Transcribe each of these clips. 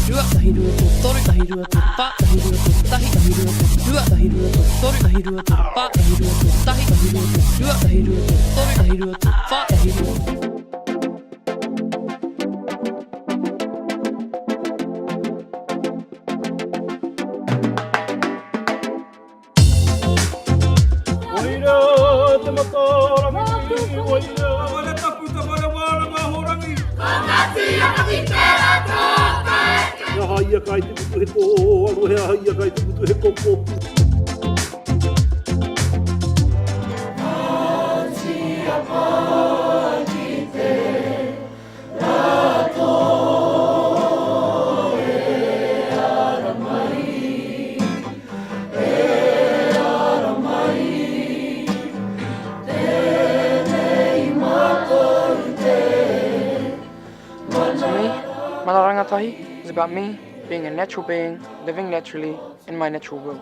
rua, tahi rua tō toru, tahi rua tō pā, tahi rua tō tahi, tahi rua tō rua, tahi rua tō toru, tahi rua tō pā, tahi rua tō tahi, tahi rua tō rua, tahi rua tō toru, tahi rua tō pā, tahi rua tō. Ngāti Apa ki tērā tōkai. Hea haia kai te putu he kōhoro, hea haia kai te putu he kōkopu. Ngāti Apa ki tērā tō e ara mai. E ara mai. Tēnei mātou te. To me, mana rangatahi is about me being a natural being, living naturally in my natural world.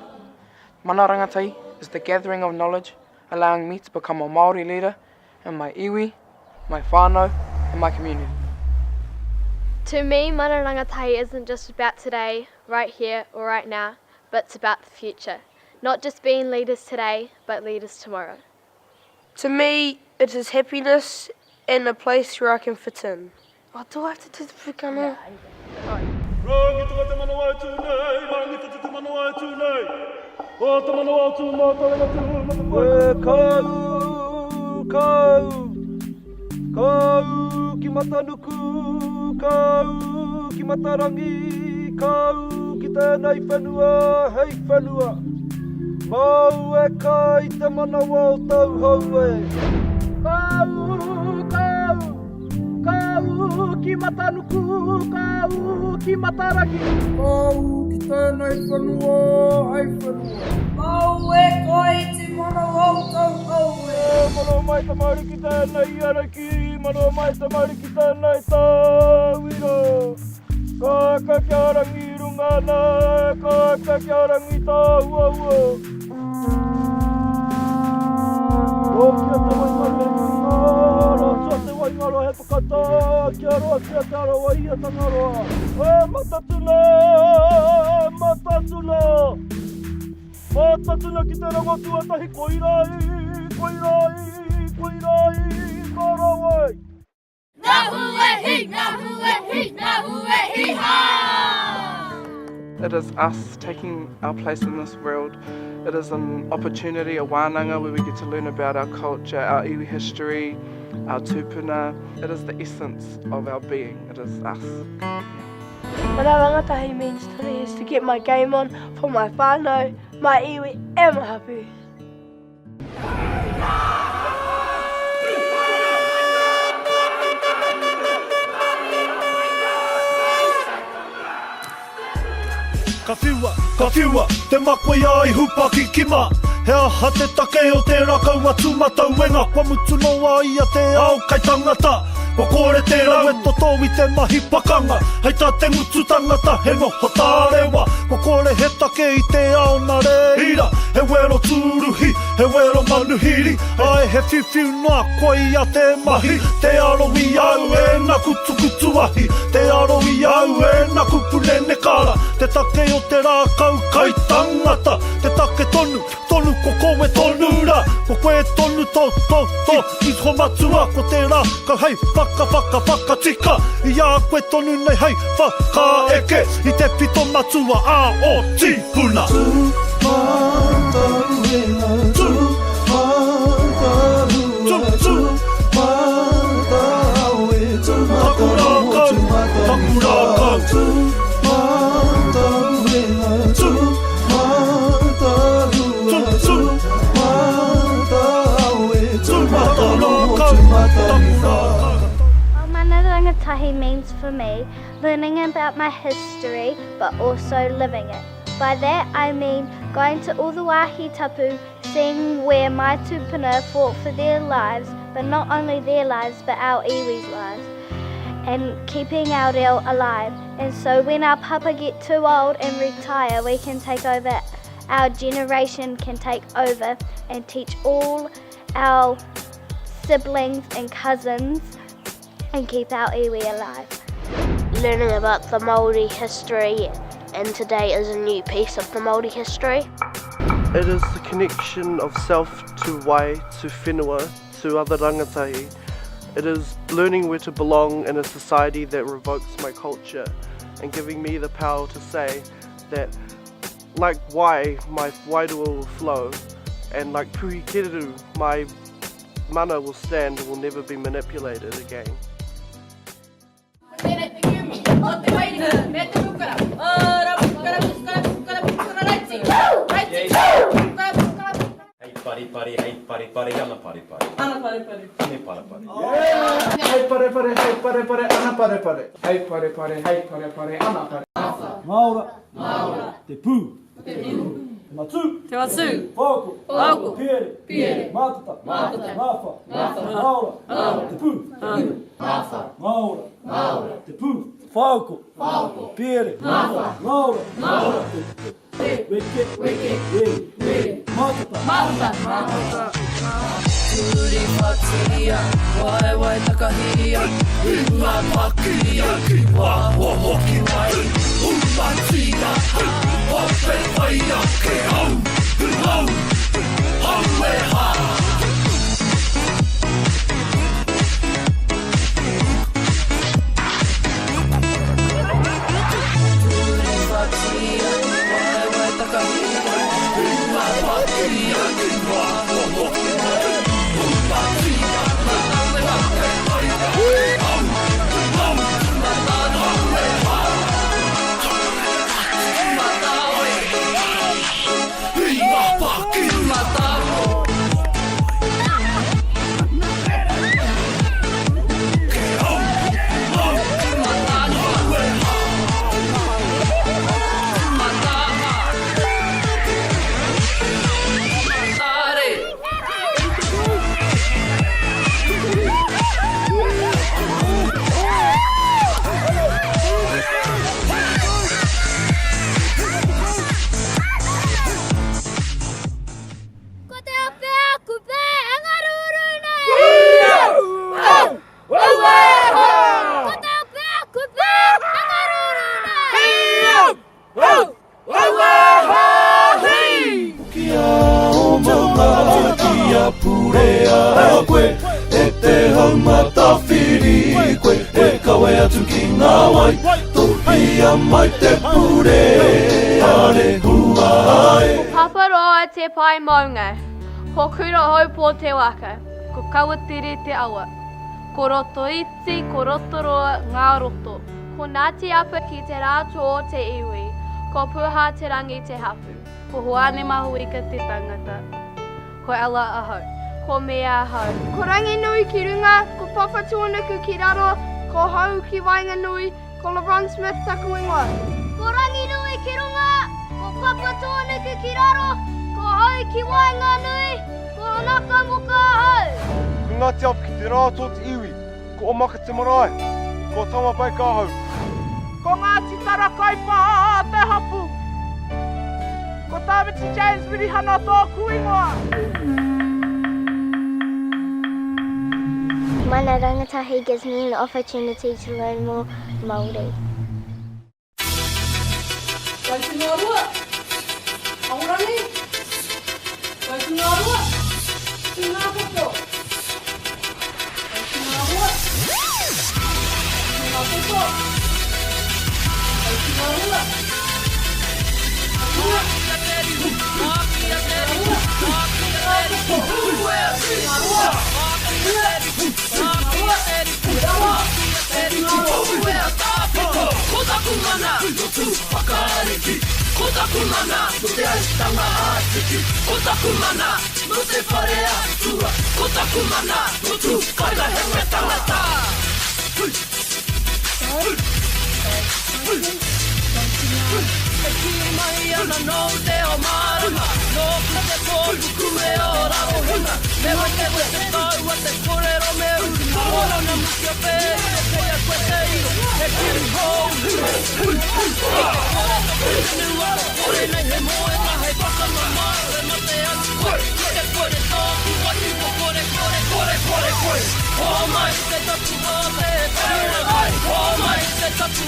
Mana rangatahi is the gathering of knowledge, allowing me to become a Māori leader in my iwi, my whānau, and my community. To me, mana rangatahi isn't just about today, right here or right now, but it's about the future. Not just being leaders today, but leaders tomorrow. To me, it is happiness and a place where I can fit in. Oh, do I have to do the tikanga? Rangi tuka te manawa e tūnei, rangi tuka te manawa e tūnei. O te manawa o tū mātara tū matakoe. Kau ki matanuku, kau ki matarangi, kau ki tēnei whenua, hei whenua. Mau e kai te manawa o tau hau e. Kau ki matanuku, kau ki matarangi. Kau ki tēnei whenua, hei whenua. Mau e koi te manawa o tau hau e. Mano mai te mauri ki tēnei araki, mano mai te mauri ki tēnei tāwiro. Ka kia rangi rungana, ka kia rangi tāuaua. O kia te waingaro he ngaro, tua te waingaro he pakata, kia roa kia te aroa ia tangaroa. E matatuna, matatuna. Matatuna ki te rango tuatahi koirai, koirai, koirai, korawai. Ngā huehi, ngā huehi, ngā huehi ha! It is us taking our place in this world. It is an opportunity, a Wānanga, where we get to learn about our culture, our iwi history, our tūpuna. It is the essence of our being. It is us. Mana rangatahi means to me is to get my game on for my whānau, my iwi and my hapu. Ka whiua, te makoi ai hupa ki kima. Hea ha te take o te rakaua tūmatau wenga. Kua mutu noa ia te ao kai tangata. Ko kore te rau e toto i te mahi pakanga. Hei tā te mutu tangata he noho tārewa. Ko kore he take i te ao na reira. He wero tūruhi, he wero manuhiri. Ai he whiwhiu noa koi a te mahi. Te aro i au e na kutukutu ahi. Te aro i au e na kupulene kara. Te take o te rākau kai tangata. Te take tonu, tonu ko koe tonu ra. Ko koe tonu to. I ho matua ko te rākau hei whaka tika. I a koe tonu nei hei whaka eke. I te pito matua a o tihuna. Mana rangatahi means for me learning about my history but also living it. By that I mean going to all the wāhi tapu, seeing where my tūpuna fought for their lives, but not only their lives but our iwi's lives, and keeping our reo alive. And so when our papa get too old and retire, we can take over, our generation can take over and teach all our siblings and cousins and keep our iwi alive. learning about the Māori history, and today is a new piece of the Māori history. It is the connection of self to wai, to whenua, to other rangatahi. It is learning where to belong in a society that revokes my culture and giving me the power to say that like wai, my wairua will flow, and like puhi kereru, my mana will stand and will never be manipulated again. Pari pari, hey pari pari, ana pari pari. Ana pare pare. Ane para pari. Hey pare pare, hey pare pare, ana pare pare. Hey pare pare, hey pare pare, ana pare. Maora, Maora, te pū, te pū, te matū, Te wasu. whāko, Whāko. pere, Pere. mātata, Mātata. māwha, Māwha. Maora, te pū, Māwha. Maora, te pū, whāko, pere, Maora, te weke, weke, mātata, Turi whatia, wai wai takahia, unga makia, wā hoki wai, unga tia, hope waia ke au, au e ha. Turi whatia, wai wai takahia, unga makia, wā hoki wai, Paparoa te pai maunga, ko kura hau po te waka, ko kawatiri te awa. Ko Rotoiti, ko Rotoroa ngā roto, ko Ngāti Apa ki te rātou o te iwi, ko Puha te rangi te hapu, ko Hoane mahu ika te tangata, ko Ela ahau, ko Mea ahau. Ko rangi nui ki runga, ko papa tuanuku ki raro, ko hau ki Wānanga nui, ko LeBron Smith taku ingoa. Ko rangi nui ki runga, ko papa tuanuku ki raro, ko hau ki Wānanga nui, ko naka muka hau. Ko Ngāti Apa ki te rātou te iwi, ko omaka te marae, ko tama pai ka hau. Ko Ngāti Tara kaipa te hapu, ko Tāmiti James wirihana tōku ingoa. Mana rangatahi gives me an opportunity to learn more Māori. Wai te ngā rua. Aorangi. Wai te ngā rua. Te ngā poko. Wai te ngā rua. Te ngā poko. Wai te ngā rua. Rua. Tatu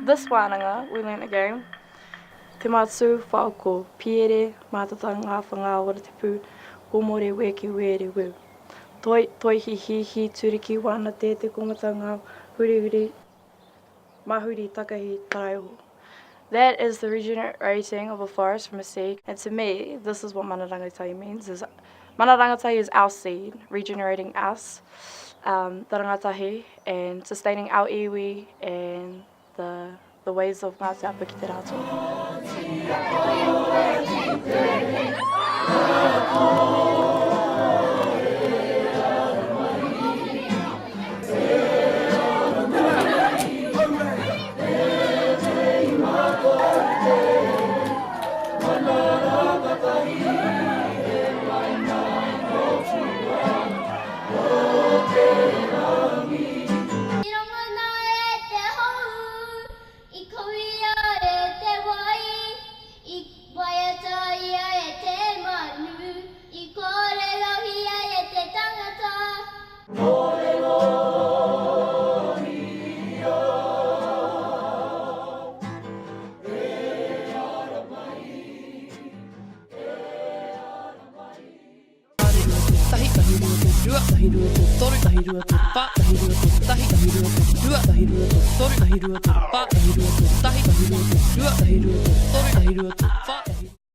This Wānanga, we learnt again. Te mātū whauko, piere, mātatanga whanga ora te pū, komore weki were weu. Toi hi turiki wana te komatanga, huri, mahuri takahi taraiho. That is the regenerating of a forest from a seed. And to me, this is what mana rangatahi means. Mana rangatahi is our seed, regenerating us, the rangatahi, and sustaining our iwi and the ways of Ngāti Apa ki te Tahi rua tō toru, tahi rua tō pā, tahi rua tō tahi, tahi rua tō rua, tahi rua tō toru, tahi rua tō pā, tahi rua tō tahi, tahi rua tō rua, tahi rua tō toru, tahi rua tō pā.